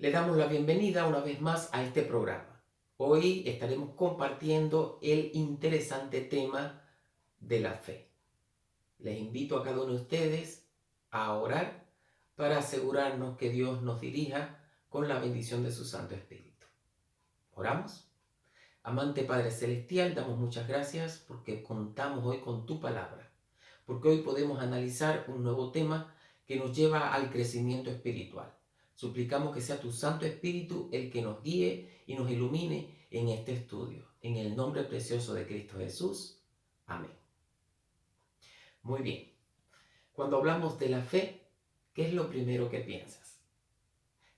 Le damos la bienvenida una vez más a este programa. Hoy estaremos compartiendo el interesante tema de la fe. Les invito a cada uno de ustedes a orar para asegurarnos que Dios nos dirija con la bendición de su Santo Espíritu. ¿Oramos? Amante Padre Celestial, damos muchas gracias porque contamos hoy con tu palabra, porque hoy podemos analizar un nuevo tema que nos lleva al crecimiento espiritual. Suplicamos que sea tu Santo Espíritu el que nos guíe y nos ilumine en este estudio. En el nombre precioso de Cristo Jesús. Amén. Muy bien. Cuando hablamos de la fe, ¿qué es lo primero que piensas?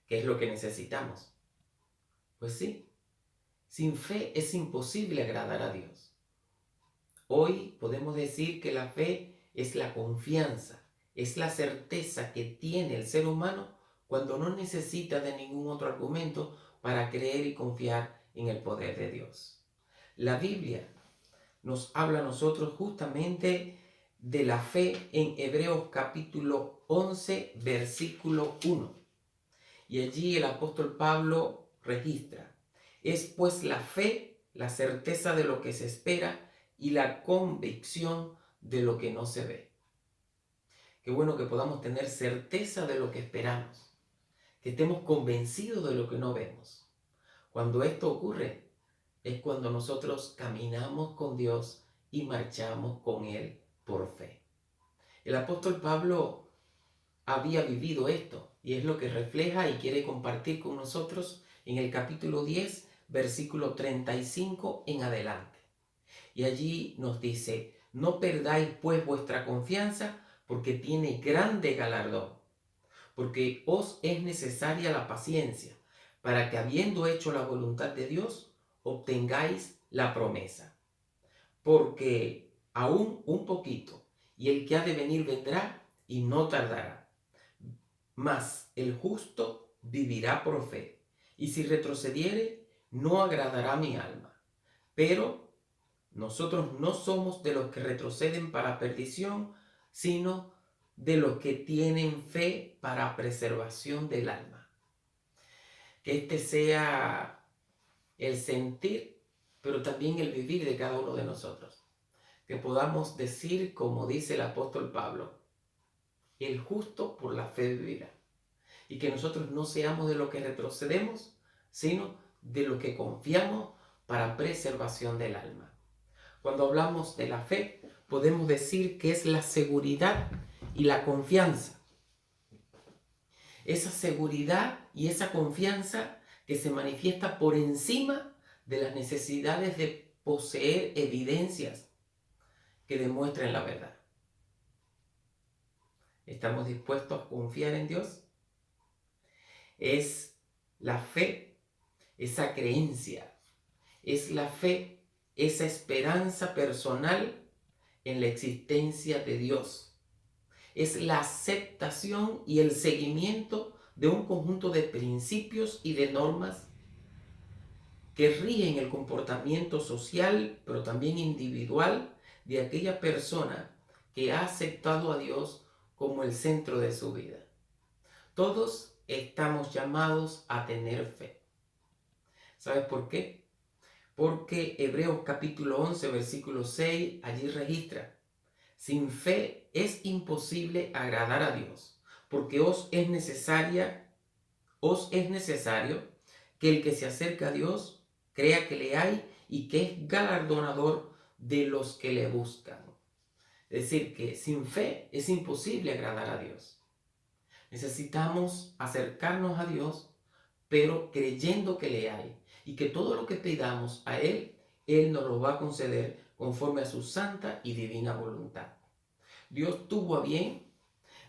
¿Qué es lo que necesitamos? Pues sí, sin fe es imposible agradar a Dios. Hoy podemos decir que la fe es la confianza, es la certeza que tiene el ser humano cuando no necesita de ningún otro argumento para creer y confiar en el poder de Dios. La Biblia nos habla a nosotros justamente de la fe en Hebreos capítulo 11, versículo 1. Y allí el apóstol Pablo registra: es pues la fe, la certeza de lo que se espera y la convicción de lo que no se ve. Qué bueno que podamos tener certeza de lo que esperamos, que estemos convencidos de lo que no vemos. Cuando esto ocurre, es cuando nosotros caminamos con Dios y marchamos con Él por fe. El apóstol Pablo había vivido esto y es lo que refleja y quiere compartir con nosotros en el capítulo 10, versículo 35 en adelante. Y allí nos dice: no perdáis pues vuestra confianza, porque tiene grande galardón, porque os es necesaria la paciencia, para que habiendo hecho la voluntad de Dios, obtengáis la promesa. Porque aún un poquito, y el que ha de venir vendrá y no tardará. Mas el justo vivirá por fe, y si retrocediere, no agradará mi alma. Pero nosotros no somos de los que retroceden para perdición, sino de los que tienen fe para preservación del alma. Que este sea el sentir, pero también el vivir de cada uno de nosotros. Que podamos decir, como dice el apóstol Pablo: el justo por la fe vivirá. Y que nosotros no seamos de los que retrocedemos, sino de los que confiamos para preservación del alma. Cuando hablamos de la fe, podemos decir que es la seguridad y la confianza. Esa seguridad y esa confianza que se manifiesta por encima de las necesidades de poseer evidencias que demuestren la verdad. ¿Estamos dispuestos a confiar en Dios? Es la fe, esa creencia, es la fe, esa esperanza personal en la existencia de Dios. Es la aceptación y el seguimiento de un conjunto de principios y de normas que rigen el comportamiento social, pero también individual, de aquella persona que ha aceptado a Dios como el centro de su vida. Todos estamos llamados a tener fe. ¿Sabes por qué? Porque Hebreos capítulo 11, versículo 6, allí registra: sin fe es imposible agradar a Dios, porque os es necesario que el que se acerca a Dios crea que le hay y que es galardonador de los que le buscan. Es decir, que sin fe es imposible agradar a Dios. Necesitamos acercarnos a Dios, pero creyendo que le hay y que todo lo que pidamos a Él, Él nos lo va a conceder conforme a su santa y divina voluntad. Dios tuvo a bien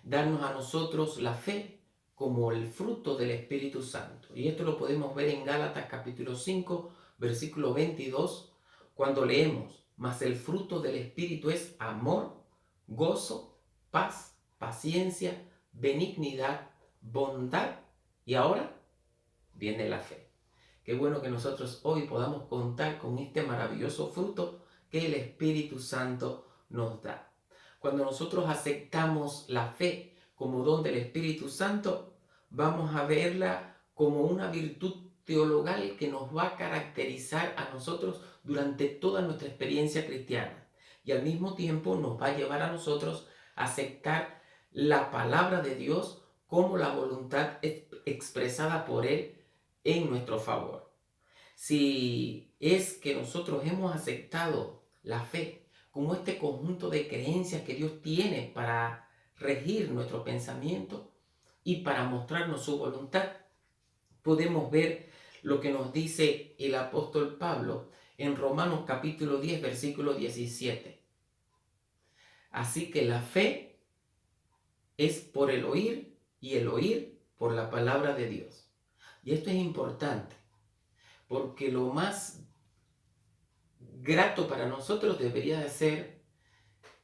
darnos a nosotros la fe como el fruto del Espíritu Santo. Y esto lo podemos ver en Gálatas capítulo 5, versículo 22, cuando leemos: mas el fruto del Espíritu es amor, gozo, paz, paciencia, benignidad, bondad. Y ahora viene la fe. Qué bueno que nosotros hoy podamos contar con este maravilloso fruto que el Espíritu Santo nos da. Cuando nosotros aceptamos la fe como don del Espíritu Santo, vamos a verla como una virtud teologal que nos va a caracterizar a nosotros durante toda nuestra experiencia cristiana. Y al mismo tiempo nos va a llevar a nosotros a aceptar la palabra de Dios como la voluntad expresada por Él en nuestro favor. Si es que nosotros hemos aceptado la fe como este conjunto de creencias que Dios tiene para regir nuestro pensamiento y para mostrarnos su voluntad, podemos ver lo que nos dice el apóstol Pablo en Romanos capítulo 10, versículo 17. Así que la fe es por el oír y el oír por la palabra de Dios. Y esto es importante, porque lo más grato para nosotros debería de ser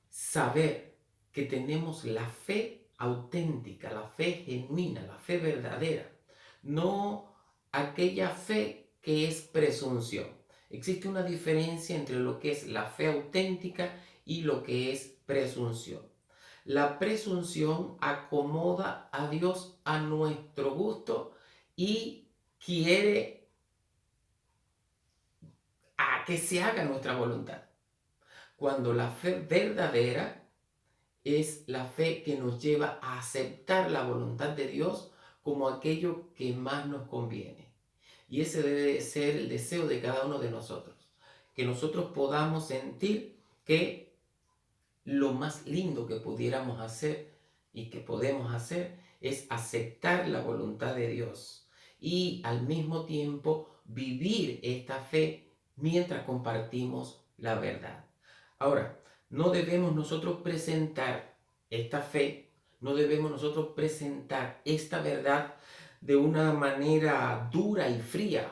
saber que tenemos la fe auténtica, la fe genuina, la fe verdadera, no aquella fe que es presunción. Existe una diferencia entre lo que es la fe auténtica y lo que es presunción. La presunción acomoda a Dios a nuestro gusto y quiere a que se haga nuestra voluntad. Cuando la fe verdadera es la fe que nos lleva a aceptar la voluntad de Dios como aquello que más nos conviene. Y ese debe ser el deseo de cada uno de nosotros. Que nosotros podamos sentir que lo más lindo que pudiéramos hacer y que podemos hacer es aceptar la voluntad de Dios y al mismo tiempo vivir esta fe mientras compartimos la verdad. Ahora, no debemos nosotros presentar esta fe, no debemos nosotros presentar esta verdad de una manera dura y fría,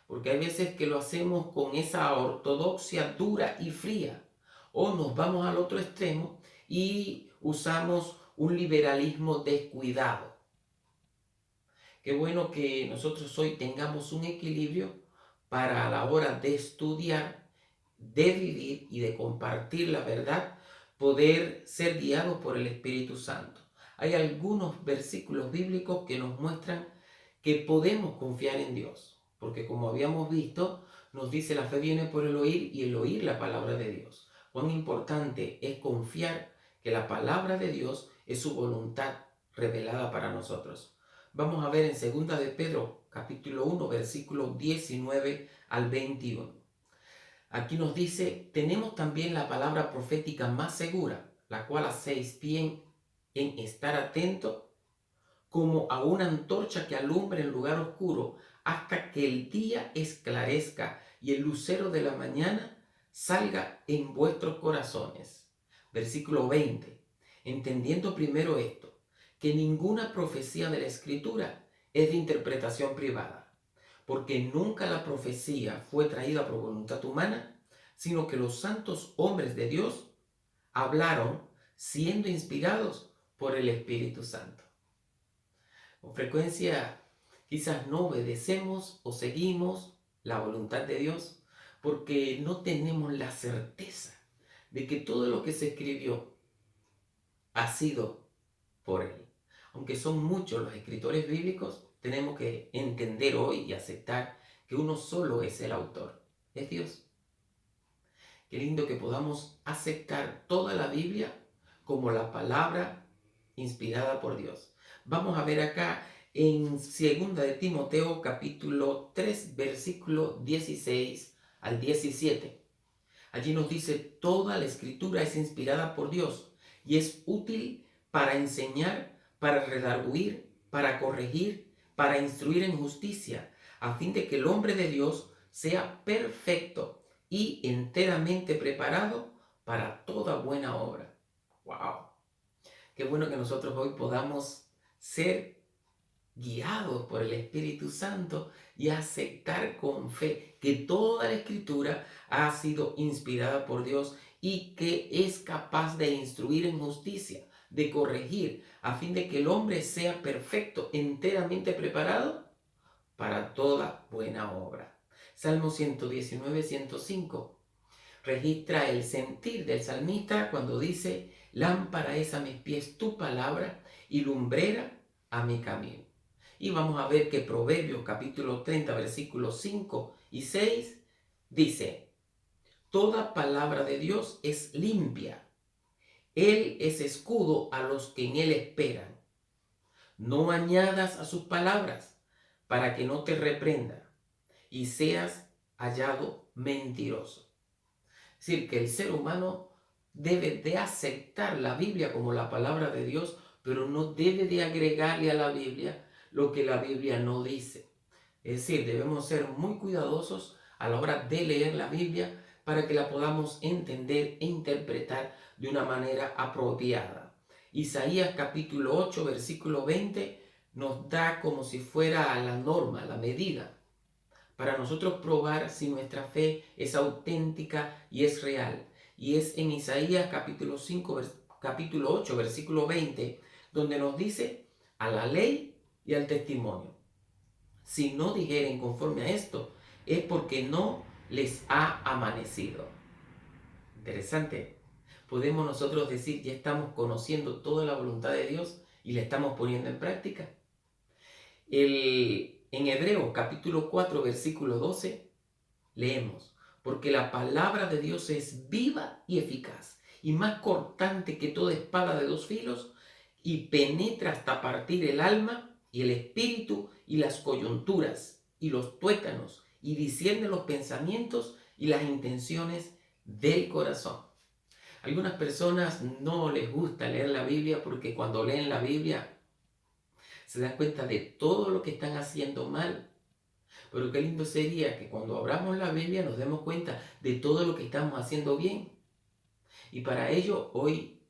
porque hay veces que lo hacemos con esa ortodoxia dura y fría, o nos vamos al otro extremo y usamos un liberalismo descuidado. Qué bueno que nosotros hoy tengamos un equilibrio para a la hora de estudiar, de vivir y de compartir la verdad, poder ser guiados por el Espíritu Santo. Hay algunos versículos bíblicos que nos muestran que podemos confiar en Dios, porque como habíamos visto, nos dice la fe viene por el oír y el oír la palabra de Dios. Cuán importante es confiar que la palabra de Dios es su voluntad revelada para nosotros. Vamos a ver en 2 de Pedro, capítulo 1, versículos 19 al 21. Aquí nos dice, tenemos también la palabra profética más segura, la cual hacéis bien en estar atento como a una antorcha que alumbra en lugar oscuro hasta que el día esclarezca y el lucero de la mañana salga en vuestros corazones. Versículo 20. Entendiendo primero esto, que ninguna profecía de la Escritura es de interpretación privada, porque nunca la profecía fue traída por voluntad humana, sino que los santos hombres de Dios hablaron siendo inspirados por el Espíritu Santo. Con frecuencia quizás no obedecemos o seguimos la voluntad de Dios porque no tenemos la certeza de que todo lo que se escribió ha sido por Él. Aunque son muchos los escritores bíblicos, tenemos que entender hoy y aceptar que uno solo es el autor, es Dios. Qué lindo que podamos aceptar toda la Biblia como la palabra inspirada por Dios. Vamos a ver acá en 2 de Timoteo capítulo 3 versículo 16 al 17. Allí nos dice, toda la escritura es inspirada por Dios y es útil para enseñar, para redarguir, para corregir, para instruir en justicia, a fin de que el hombre de Dios sea perfecto y enteramente preparado para toda buena obra. ¡Wow! Qué bueno que nosotros hoy podamos ser guiados por el Espíritu Santo y aceptar con fe que toda la Escritura ha sido inspirada por Dios y que es capaz de instruir en justicia, de corregir, a fin de que el hombre sea perfecto, enteramente preparado para toda buena obra. Salmo 119, 105 registra el sentir del salmista cuando dice, lámpara es a mis pies tu palabra y lumbrera a mi camino. Y vamos a ver que Proverbios capítulo 30, versículos 5 y 6 dice: toda palabra de Dios es limpia. Él es escudo a los que en él esperan. No añadas a sus palabras para que no te reprenda y seas hallado mentiroso. Es decir, que el ser humano debe de aceptar la Biblia como la palabra de Dios, pero no debe de agregarle a la Biblia lo que la Biblia no dice. Es decir, debemos ser muy cuidadosos a la hora de leer la Biblia para que la podamos entender e interpretar de una manera apropiada. Isaías capítulo 8, versículo 20 nos da como si fuera la norma, la medida, para nosotros probar si nuestra fe es auténtica y es real. Y es en Isaías capítulo 8, versículo 20, donde nos dice: a la ley y al testimonio. Si no dijeren conforme a esto, es porque no les ha amanecido. Interesante. Podemos nosotros decir: ya estamos conociendo toda la voluntad de Dios y la estamos poniendo en práctica. En Hebreos capítulo 4, versículo 12, leemos: porque la palabra de Dios es viva y eficaz, y más cortante que toda espada de dos filos, y penetra hasta partir el alma y el espíritu y las coyunturas y los tuétanos, y discierne los pensamientos y las intenciones del corazón. Algunas personas no les gusta leer la Biblia porque cuando leen la Biblia se dan cuenta de todo lo que están haciendo mal. Pero qué lindo sería que cuando abramos la Biblia nos demos cuenta de todo lo que estamos haciendo bien. Y para ello hoy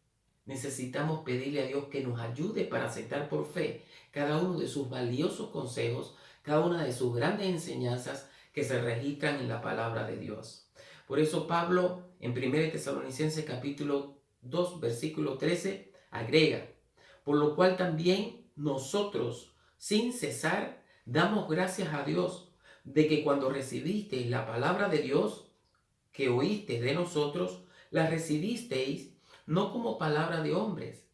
necesitamos pedirle a Dios que nos ayude para aceptar por fe cada uno de sus valiosos consejos, cada una de sus grandes enseñanzas que se registran en la palabra de Dios. Por eso Pablo en 1 Tesalonicenses capítulo 2 versículo 13 agrega: por lo cual también nosotros sin cesar damos gracias a Dios de que cuando recibisteis la palabra de Dios que oísteis de nosotros, la recibisteis no como palabra de hombres,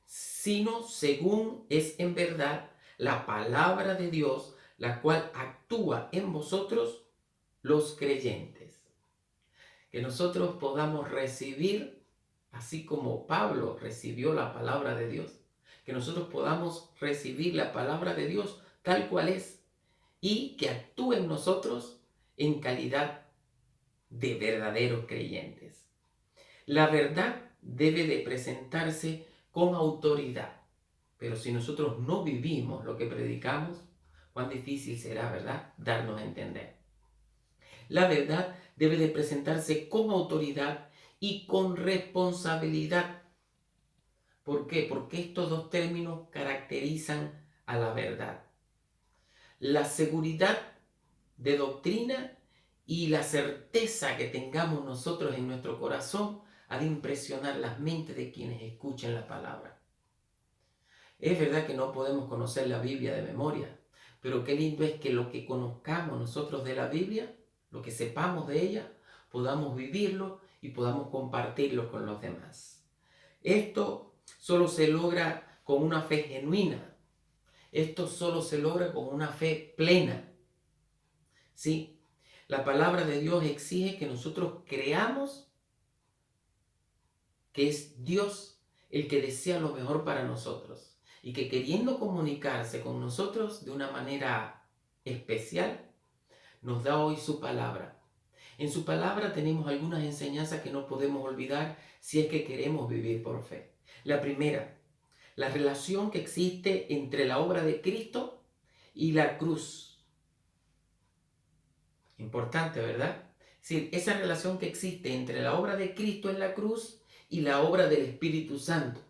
sino según es en verdad la palabra de Dios, la cual actúa en vosotros los creyentes. Que nosotros podamos recibir, así como Pablo recibió la palabra de Dios, que nosotros podamos recibir la palabra de Dios tal cual es y que actúe en nosotros en calidad de verdaderos creyentes. La verdad debe de presentarse con autoridad, pero si nosotros no vivimos lo que predicamos, cuán difícil será, ¿verdad?, darnos a entender. La verdad debe de presentarse con autoridad y con responsabilidad. ¿Por qué? Porque estos dos términos caracterizan a la verdad. La seguridad de doctrina y la certeza que tengamos nosotros en nuestro corazón ha de impresionar las mentes de quienes escuchen la palabra. Es verdad que no podemos conocer la Biblia de memoria, pero qué lindo es que lo que conozcamos nosotros de la Biblia, lo que sepamos de ella, podamos vivirlo y podamos compartirlo con los demás. Esto solo se logra con una fe genuina. Esto solo se logra con una fe plena. ¿Sí? La palabra de Dios exige que nosotros creamos que es Dios el que desea lo mejor para nosotros y que queriendo comunicarse con nosotros de una manera especial, nos da hoy su palabra. En su palabra tenemos algunas enseñanzas que no podemos olvidar si es que queremos vivir por fe. La primera, la relación que existe entre la obra de Cristo y la cruz. Importante, ¿verdad? Es decir, esa relación que existe entre la obra de Cristo en la cruz y la obra del Espíritu Santo.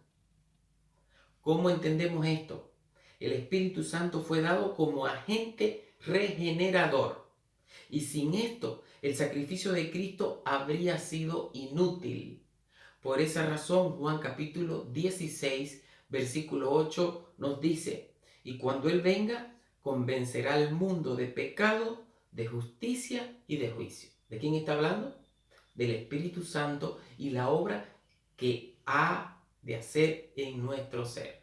¿Cómo entendemos esto? El Espíritu Santo fue dado como agente regenerador. Y sin esto, el sacrificio de Cristo habría sido inútil. Por esa razón, Juan capítulo 16, versículo 8 nos dice: y cuando Él venga, convencerá al mundo de pecado, de justicia y de juicio. ¿De quién está hablando? Del Espíritu Santo y la obra que ha de hacer en nuestro ser.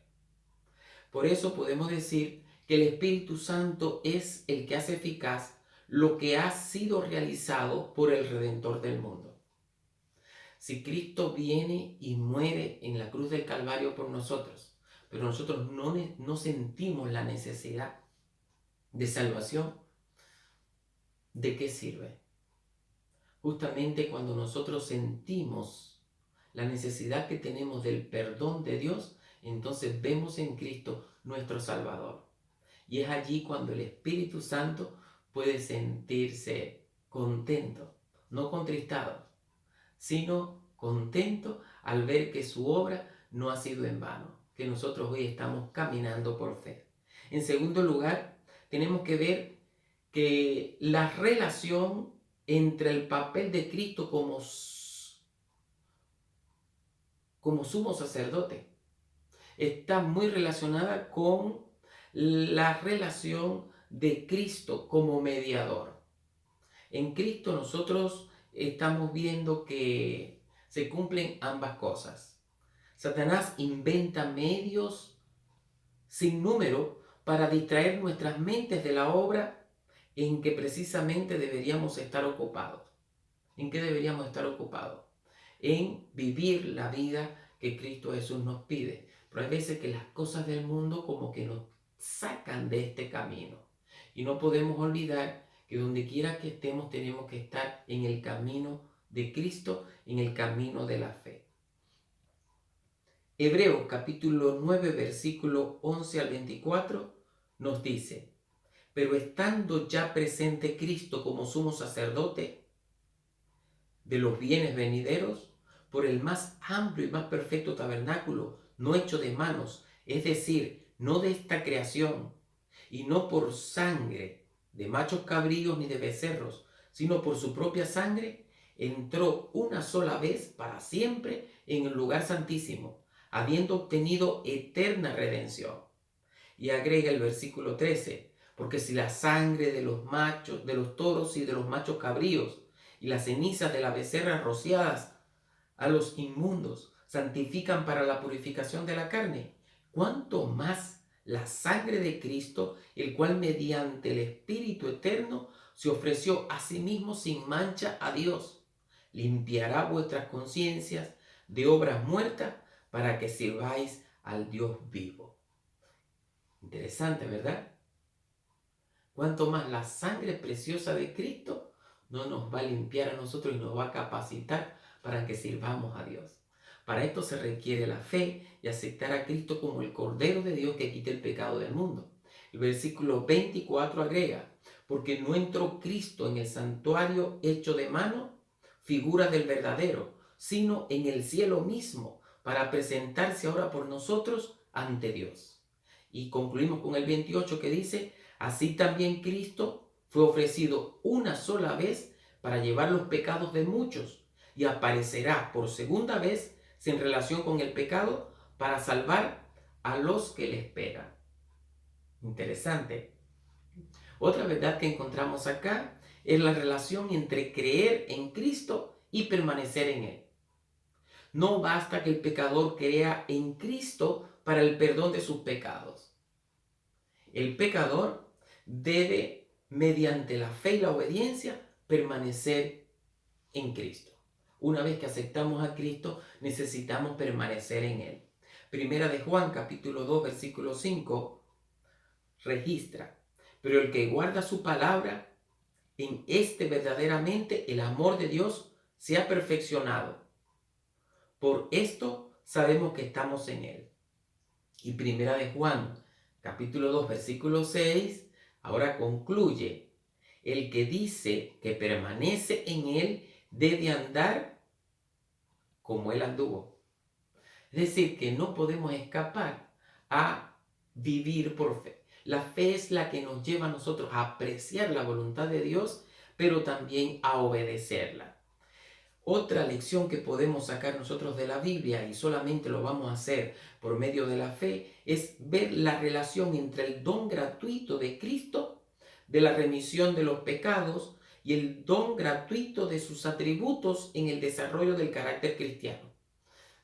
Por eso podemos decir que el Espíritu Santo es el que hace eficaz lo que ha sido realizado por el Redentor del mundo. Si Cristo viene y muere en la cruz del Calvario por nosotros, pero nosotros no sentimos la necesidad de salvación, ¿de qué sirve? Justamente cuando nosotros sentimos la necesidad que tenemos del perdón de Dios, entonces vemos en Cristo nuestro Salvador. Y es allí cuando el Espíritu Santo puede sentirse contento, no contristado, sino contento al ver que su obra no ha sido en vano, que nosotros hoy estamos caminando por fe. En segundo lugar, tenemos que ver que la relación entre el papel de Cristo como sumo sacerdote está muy relacionada con la relación de Cristo como mediador. En Cristo nosotros estamos viendo que se cumplen ambas cosas. Satanás inventa medios sin número para distraer nuestras mentes de la obra en que precisamente deberíamos estar ocupados. ¿En qué deberíamos estar ocupados? En vivir la vida que Cristo Jesús nos pide. Pero hay veces que las cosas del mundo como que nos sacan de este camino. Y no podemos olvidar que donde quiera que estemos tenemos que estar en el camino de Cristo, en el camino de la fe. Hebreos capítulo 9, versículo 11 al 24 nos dice: pero estando ya presente Cristo como sumo sacerdote de los bienes venideros, por el más amplio y más perfecto tabernáculo, no hecho de manos, es decir, no de esta creación, y no por sangre de machos cabríos ni de becerros, sino por su propia sangre, entró una sola vez para siempre en el lugar santísimo, habiendo obtenido eterna redención. Y agrega el versículo 13, porque si la sangre de los machos, de los toros y de los machos cabríos, y las cenizas de la becerra rociadas a los inmundos santifican para la purificación de la carne, ¿cuánto más la sangre de Cristo, el cual mediante el Espíritu eterno se ofreció a sí mismo sin mancha a Dios, limpiará vuestras conciencias de obras muertas para que sirváis al Dios vivo? Interesante, ¿verdad? Cuanto más la sangre preciosa de Cristo no nos va a limpiar a nosotros y nos va a capacitar para que sirvamos a Dios. Para esto se requiere la fe y aceptar a Cristo como el Cordero de Dios que quita el pecado del mundo. El versículo 24 agrega: porque no entró Cristo en el santuario hecho de mano, figura del verdadero, sino en el cielo mismo, para presentarse ahora por nosotros ante Dios. Y concluimos con el 28 que dice: así también Cristo fue ofrecido una sola vez para llevar los pecados de muchos y aparecerá por segunda vez sin relación con el pecado para salvar a los que le esperan. Interesante. Otra verdad que encontramos acá es la relación entre creer en Cristo y permanecer en Él. No basta que el pecador crea en Cristo para el perdón de sus pecados. El pecador debe, mediante la fe y la obediencia, permanecer en Cristo. Una vez que aceptamos a Cristo, necesitamos permanecer en Él. Primera de Juan, capítulo 2, versículo 5, registra: pero el que guarda su palabra, en este verdaderamente el amor de Dios se ha perfeccionado. Por esto sabemos que estamos en Él. Y Primera de Juan, capítulo 2, versículo 6, ahora concluye: el que dice que permanece en Él debe andar como Él anduvo. Es decir, que no podemos escapar a vivir por fe. La fe es la que nos lleva a nosotros a apreciar la voluntad de Dios, pero también a obedecerla. Otra lección que podemos sacar nosotros de la Biblia, y solamente lo vamos a hacer por medio de la fe, es ver la relación entre el don gratuito de Cristo, de la remisión de los pecados, y el don gratuito de sus atributos en el desarrollo del carácter cristiano.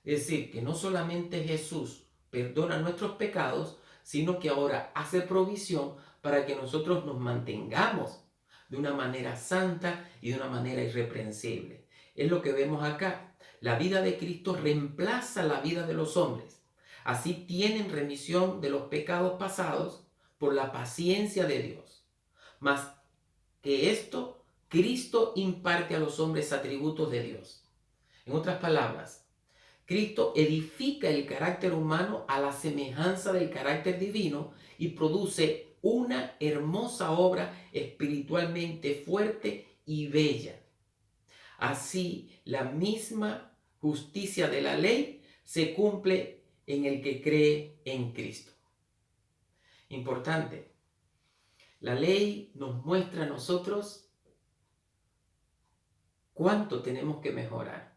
Es decir, que no solamente Jesús perdona nuestros pecados, sino que ahora hace provisión para que nosotros nos mantengamos de una manera santa y de una manera irreprensible. Es lo que vemos acá. La vida de Cristo reemplaza la vida de los hombres. Así tienen remisión de los pecados pasados por la paciencia de Dios. Mas que esto, Cristo imparte a los hombres atributos de Dios. En otras palabras, Cristo edifica el carácter humano a la semejanza del carácter divino y produce una hermosa obra espiritualmente fuerte y bella. Así, la misma justicia de la ley se cumple en el que cree en Cristo. Importante, la ley nos muestra a nosotros cuánto tenemos que mejorar,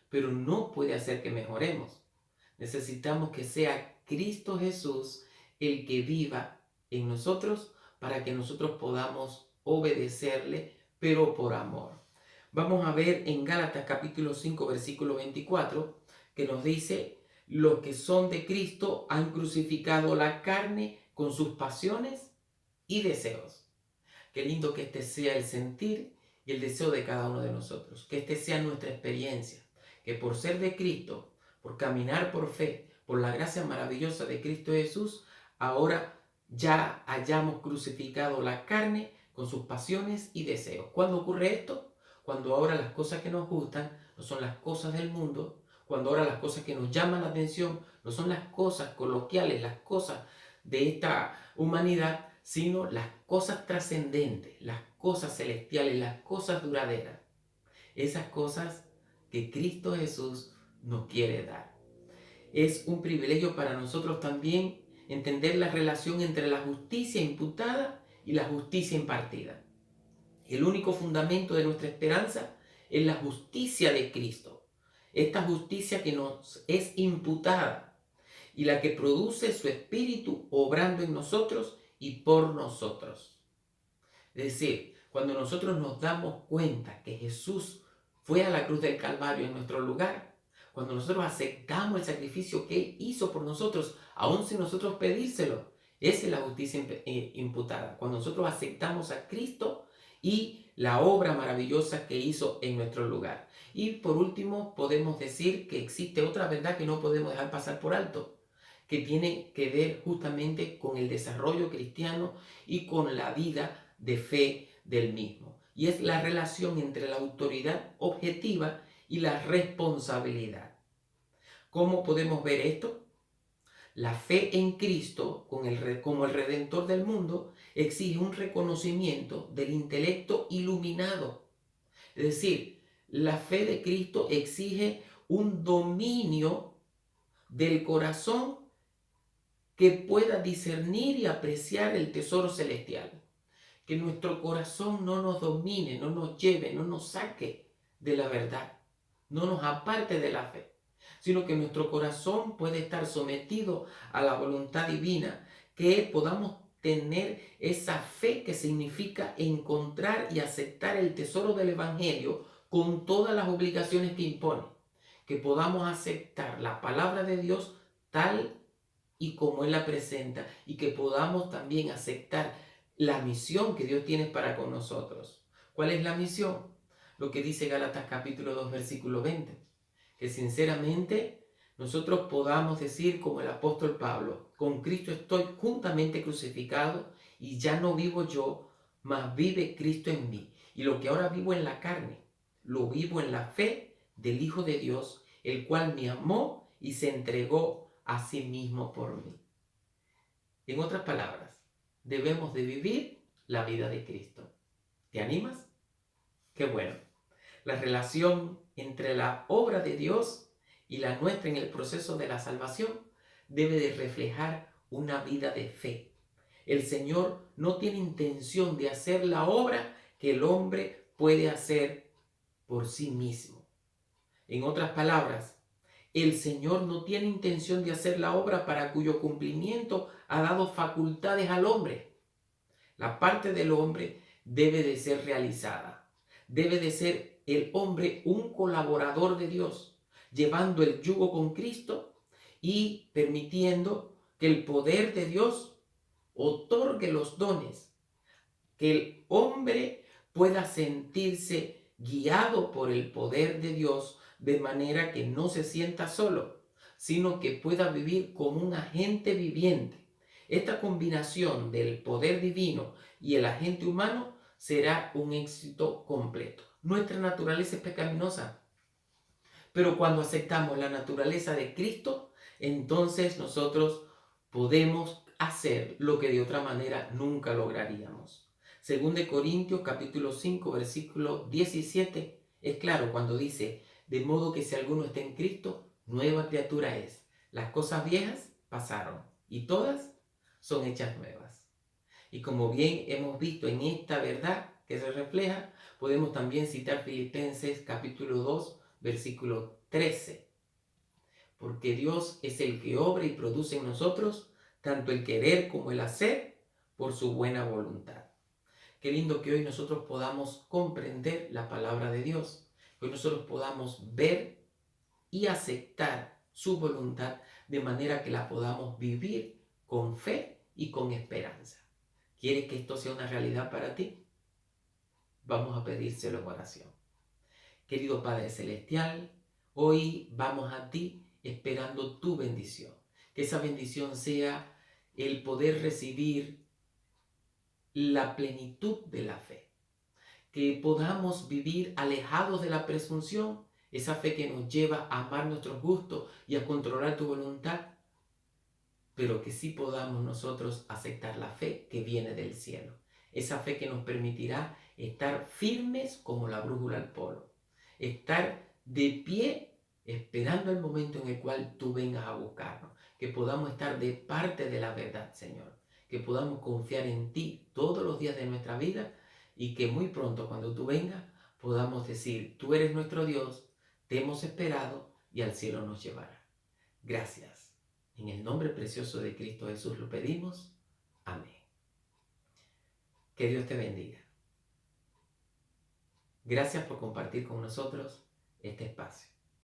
pero no puede hacer que mejoremos. Necesitamos que sea Cristo Jesús el que viva en nosotros para que nosotros podamos obedecerle, pero por amor. Vamos a ver en Gálatas capítulo 5, versículo 24, que nos dice: los que son de Cristo han crucificado la carne con sus pasiones y deseos. Qué lindo que este sea el sentir y el deseo de cada uno de nosotros, que este sea nuestra experiencia, que por ser de Cristo, por caminar por fe, por la gracia maravillosa de Cristo Jesús, ahora ya hayamos crucificado la carne con sus pasiones y deseos. ¿Cuándo ocurre esto? Cuando ahora las cosas que nos gustan no son las cosas del mundo, cuando ahora las cosas que nos llaman la atención no son las cosas coloquiales, las cosas de esta humanidad, sino las cosas trascendentes, las cosas celestiales, las cosas duraderas. Esas cosas que Cristo Jesús nos quiere dar. Es un privilegio para nosotros también entender la relación entre la justicia imputada y la justicia impartida. El único fundamento de nuestra esperanza es la justicia de Cristo. Esta justicia que nos es imputada y la que produce su Espíritu obrando en nosotros y por nosotros. Es decir, cuando nosotros nos damos cuenta que Jesús fue a la cruz del Calvario en nuestro lugar, cuando nosotros aceptamos el sacrificio que Él hizo por nosotros, aun sin nosotros pedírselo, esa es la justicia imputada. Cuando nosotros aceptamos a Cristo y la obra maravillosa que hizo en nuestro lugar. Y por último, podemos decir que existe otra verdad que no podemos dejar pasar por alto, que tiene que ver justamente con el desarrollo cristiano y con la vida de fe del mismo. Y es la relación entre la autoridad objetiva y la responsabilidad. ¿Cómo podemos ver esto? La fe en Cristo como el Redentor del mundo exige un reconocimiento del intelecto iluminado. Es decir, la fe de Cristo exige un dominio del corazón que pueda discernir y apreciar el tesoro celestial. Que nuestro corazón no nos domine, no nos lleve, no nos saque de la verdad, no nos aparte de la fe, sino que nuestro corazón puede estar sometido a la voluntad divina, que podamos tener esa fe que significa encontrar y aceptar el tesoro del Evangelio con todas las obligaciones que impone, que podamos aceptar la palabra de Dios tal y como Él la presenta, y que podamos también aceptar la misión que Dios tiene para con nosotros. ¿Cuál es la misión? Lo que dice Gálatas capítulo 2, versículo 20. Que sinceramente nosotros podamos decir como el apóstol Pablo: con Cristo estoy juntamente crucificado y ya no vivo yo, mas vive Cristo en mí. Y lo que ahora vivo en la carne, lo vivo en la fe del Hijo de Dios, el cual me amó y se entregó a sí mismo por mí. En otras palabras, debemos de vivir la vida de Cristo. ¿Te animas? Qué bueno. La relación entre la obra de Dios y la nuestra en el proceso de la salvación debe de reflejar una vida de fe. El Señor no tiene intención de hacer la obra que el hombre puede hacer por sí mismo. En otras palabras, el Señor no tiene intención de hacer la obra para cuyo cumplimiento ha dado facultades al hombre. La parte del hombre debe de ser realizada. Debe de ser el hombre un colaborador de Dios, llevando el yugo con Cristo y permitiendo que que el poder de Dios otorgue los dones, que el hombre pueda sentirse guiado por el poder de Dios de manera que no se sienta solo, sino que pueda vivir como un agente viviente. Esta combinación del poder divino y el agente humano será un éxito completo. Nuestra naturaleza es pecaminosa, pero cuando aceptamos la naturaleza de Cristo, entonces nosotros podemos hacer lo que de otra manera nunca lograríamos. Según de Corintios capítulo 5 versículo 17 es claro cuando dice, de modo que si alguno está en Cristo, nueva criatura es. Las cosas viejas pasaron y todas son hechas nuevas. Y como bien hemos visto en esta verdad que se refleja, podemos también citar Filipenses capítulo 2 versículo 13. Porque Dios es el que obra y produce en nosotros tanto el querer como el hacer por su buena voluntad. Qué lindo que hoy nosotros podamos comprender la palabra de Dios, que hoy nosotros podamos ver y aceptar su voluntad de manera que la podamos vivir con fe y con esperanza. ¿Quieres que esto sea una realidad para ti? Vamos a pedírselo en oración. Querido Padre Celestial, hoy vamos a ti esperando tu bendición. Que esa bendición sea el poder recibir la plenitud de la fe. Que podamos vivir alejados de la presunción, esa fe que nos lleva a amar nuestros gustos y a controlar tu voluntad, pero que sí podamos nosotros aceptar la fe que viene del cielo. Esa fe que nos permitirá estar firmes como la brújula al polo. Estar de pie esperando el momento en el cual tú vengas a buscarnos. Que podamos estar de parte de la verdad, Señor. Que podamos confiar en ti todos los días de nuestra vida y que muy pronto cuando tú vengas podamos decir, tú eres nuestro Dios, te hemos esperado y al cielo nos llevará. Gracias. En el nombre precioso de Cristo Jesús lo pedimos. Amén. Que Dios te bendiga. Gracias por compartir con nosotros este espacio.